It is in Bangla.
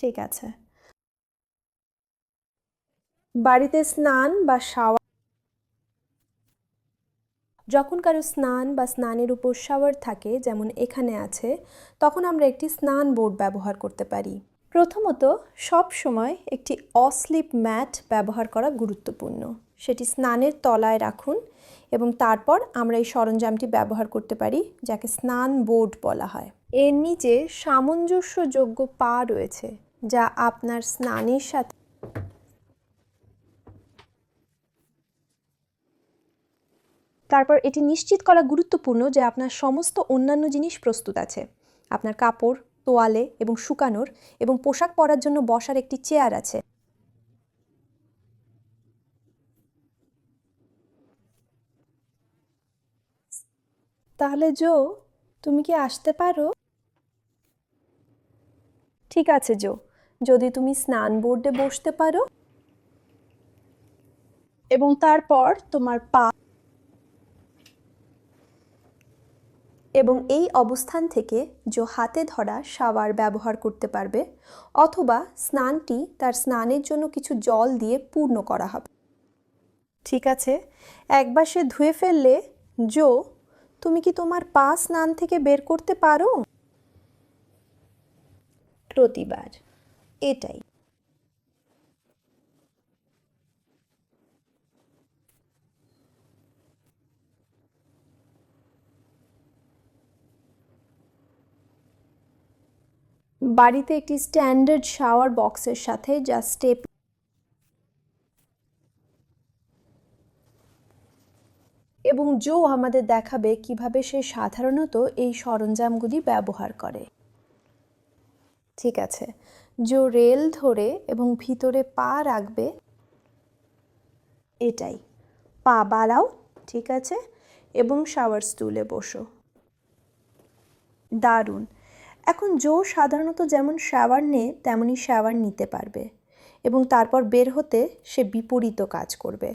ঠিক আছে। বাড়িতে স্নান বা শাওয়ার, যখন কারো স্নান বা স্নানের উপর শাওয়ার থাকে, যেমন এখানে আছে, তখন আমরা একটি স্নান বোর্ড ব্যবহার করতে পারি। প্রথমত, সব সময় একটি অস্লিপ ম্যাট ব্যবহার করা গুরুত্বপূর্ণ। সেটি স্নানের তলায় রাখুন এবং তারপর আমরা এই সরঞ্জামটি ব্যবহার করতে পারি, যাকে স্নান বোর্ড বলা হয়। এর নিচে সামঞ্জস্যযোগ্য পা রয়েছে, যা আপনার স্নানের সাথে তারপর এটি নিশ্চিত করা গুরুত্বপূর্ণ যে আপনার সমস্ত অন্যান্য জিনিস প্রস্তুত আছে। আপনার কাপড়, তোয়ালে এবং শুকানোর এবং পোশাক পরার জন্য বসার একটি চেয়ার আছে। তাহলে জো, তুমি কি আসতে পারো? ঠিক আছে জো, যদি তুমি স্নান বোর্ডে বসতে পারো এবং তারপর তোমার পা এবং এই অবস্থান থেকে জো হাতে ধরা শাওয়ার ব্যবহার করতে পারবে, অথবা স্নানটি তার স্নানের জন্য কিছু জল দিয়ে পূর্ণ করা হবে। ঠিক আছে, একবার সে ধুয়ে ফেললে, জো, তুমি কি তোমার পা স্নান থেকে বের করতে পারো? প্রতিবার এটাই। বাড়িতে একটি স্ট্যান্ডার্ড শাওয়ার বক্সের সাথে, যা স্টেপ এবং জো আমাদের দেখাবে কিভাবে সে সাধারণত এই সরঞ্জামগুলি ব্যবহার করে। ঠিক আছে, জো রেল ধরে এবং ভিতরে পা রাখবে, এটাই। পা বাড়াও, ঠিক আছে, এবং শাওয়ার স্টুলে বসো। দারুণ। এখন জো সাধারণত যেমন শাওয়ার নেয় তেমনই শাওয়ার নিতে পারবে এবং তারপর বের হতে সে বিপরীত কাজ করবে।